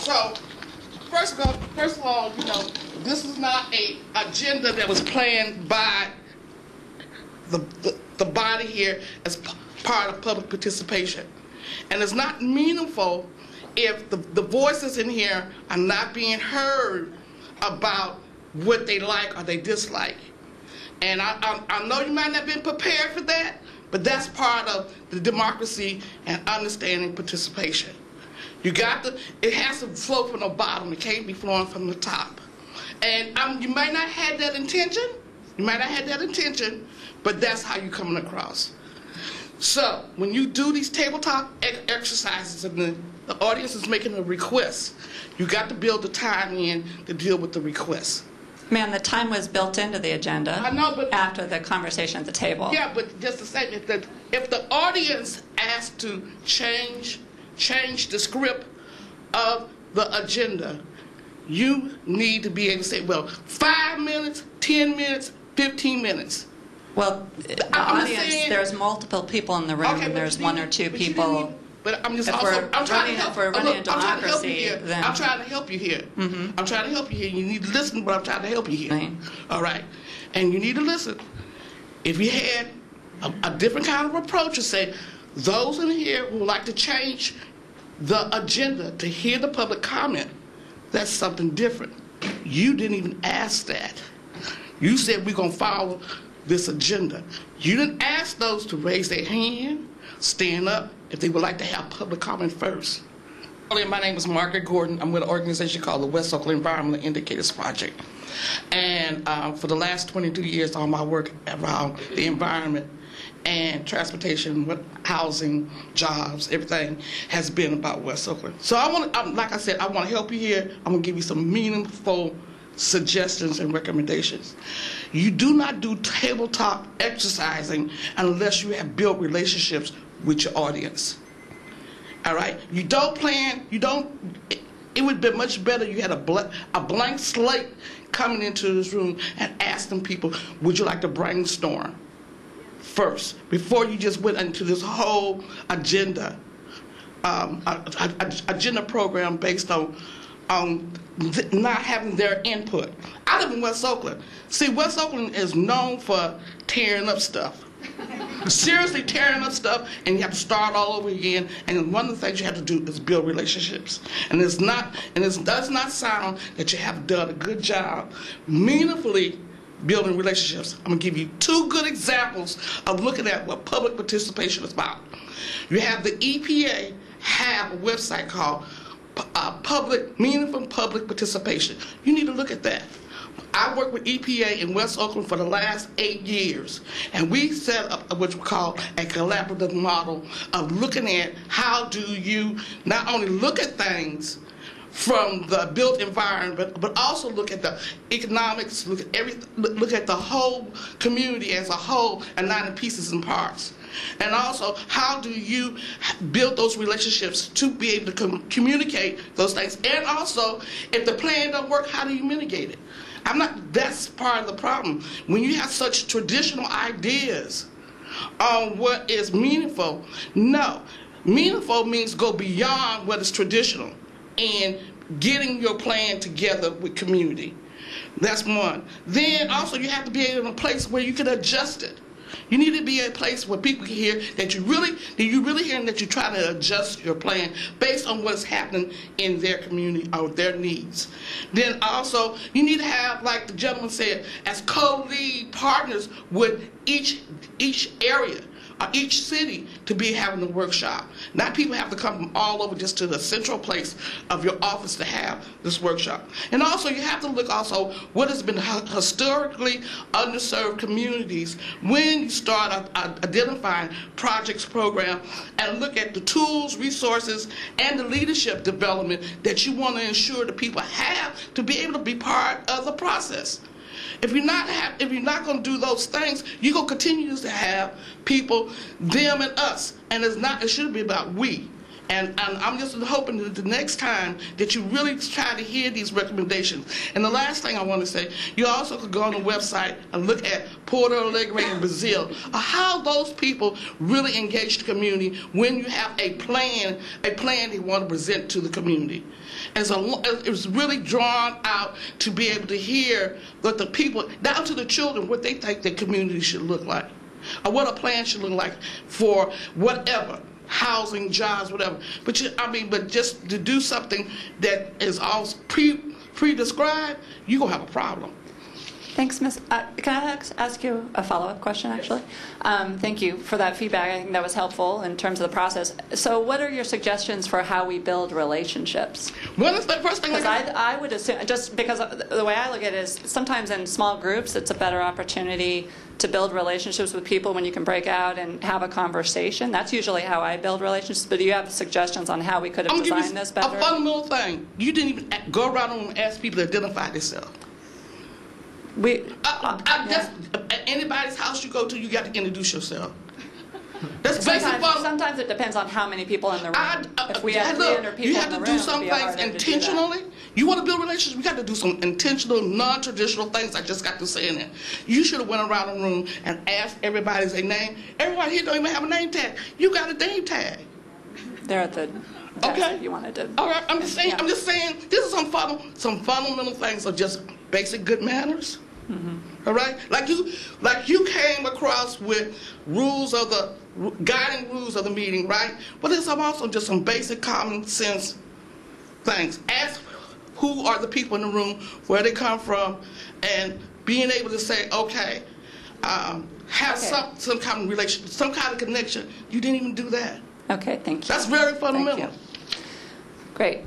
So, first of all, you know, this is not a agenda that was planned by the body here as part of public participation. And it's not meaningful if the voices in here are not being heard about what they like or they dislike. And I know you might not have been prepared for that, but that's part of the democracy and understanding participation. You got to, it has to flow from the bottom. It can't be flowing from the top. And you might not have that intention. You might not have that intention, but that's how you're coming across. So when you do these tabletop exercises and the audience is making a request, you got to build the time in to deal with the request. Ma'am, the time was built into the agenda. I know, but after the conversation at the table. Yeah, but just to say that if the audience asks to change the script of the agenda, you need to be able to say, well, 5 minutes, 10 minutes, 15 minutes. Well, the audience, there's multiple people in the room, okay, and there's one or two people. But I'm just if also, I'm trying to help. If we're running a democracy, then I'm trying to help you here. I'm trying to help you here. You need to listen, but I'm trying to help you here. Right. All right, and you need to listen. If you had a different kind of approach to say, those in here who would like to change the agenda to hear the public comment, that's something different. You didn't even ask that. You said we're going to follow this agenda. You didn't ask those to raise their hand, stand up, if they would like to have public comment first. My name is Margaret Gordon. I'm with an organization called the West Oakland Environmental Indicators Project. And for the last 22 years, all my work around the environment and transportation, housing, jobs, everything has been about West Oakland. So I want to, like I said, I want to help you here. I'm going to give you some meaningful suggestions and recommendations. You do not do tabletop exercising unless you have built relationships with your audience. All right? You don't plan, it would be much better you had a blank slate coming into this room and asking people, would you like to brainstorm first, before you just went into this whole agenda, agenda program based on not having their input. I live in West Oakland. See, West Oakland is known for tearing up stuff. Seriously tearing up stuff, and you have to start all over again. And one of the things you have to do is build relationships. And it does not sound that you have done a good job meaningfully building relationships. I'm going to give you 2 good examples of looking at what public participation is about. You have the EPA have a website called Meaningful Public Participation. You need to look at that. I worked with EPA in West Oakland for the last 8 years, and we set up what we call a collaborative model of looking at how do you not only look at things from the built environment, but also look at the economics, look at the whole community as a whole and not in pieces and parts. And also, how do you build those relationships to be able to communicate those things? And also, if the plan don't work, how do you mitigate it? That's part of the problem. When you have such traditional ideas on what is meaningful, no. Meaningful means go beyond what is traditional and getting your plan together with community. That's one. Then also you have to be in a place where you can adjust it. You need to be a place where people can hear that you really hear that you try to adjust your plan based on what's happening in their community or their needs. Then also you need to have, like the gentleman said, as co-lead partners with each area or each city to be having the workshop. Not people have to come from all over just to the central place of your office to have this workshop. And also you have to look also what has been historically underserved communities when you start identifying projects, program, and look at the tools, resources, and the leadership development that you want to ensure that people have to be able to be part of the process. If you're not going to do those things, you're going to continue to have people, them and us, and it should be about we. And I'm just hoping that the next time that you really try to hear these recommendations. And the last thing I want to say, you also could go on the website and look at Porto Alegre in Brazil, how those people really engage the community when you have a plan they want to present to the community. And so it was really drawn out to be able to hear what the people, down to the children, what they think the community should look like, or what a plan should look like for whatever, housing, jobs, whatever. But but just to do something that is all pre-described, you're gonna have a problem. Thanks, Ms. Can I ask you a follow-up question, actually? Thank you for that feedback. I think that was helpful in terms of the process. So what are your suggestions for how we build relationships? What is the first thing? Because I would assume, just because the way I look at it is sometimes in small groups it's a better opportunity to build relationships with people when you can break out and have a conversation. That's usually how I build relationships. But do you have suggestions on how we could have designed this better? A fundamental thing. You didn't even go around and ask people to identify themselves. Anybody's house you go to, you got to introduce yourself. That's sometimes it depends on how many people in the room. If we had 300 people in the room, you have to do some things intentionally. You want to build relationships, we got to do some intentional, non-traditional things. I just got to say in there. You should have went around the room and asked everybody their name. Everybody here don't even have a name tag. You got a name tag. They're at the desk if you wanted to. All right, I'm just saying. This is some fundamental things of just basic good manners. Mm-hmm. All right, like you came across with guiding rules of the meeting, right? But there's also just some basic common sense things. Ask who are the people in the room, where they come from, and being able to say, okay, have some kind of relation, some kind of connection. You didn't even do that. Okay, thank you. That's very fundamental. Thank you. Great.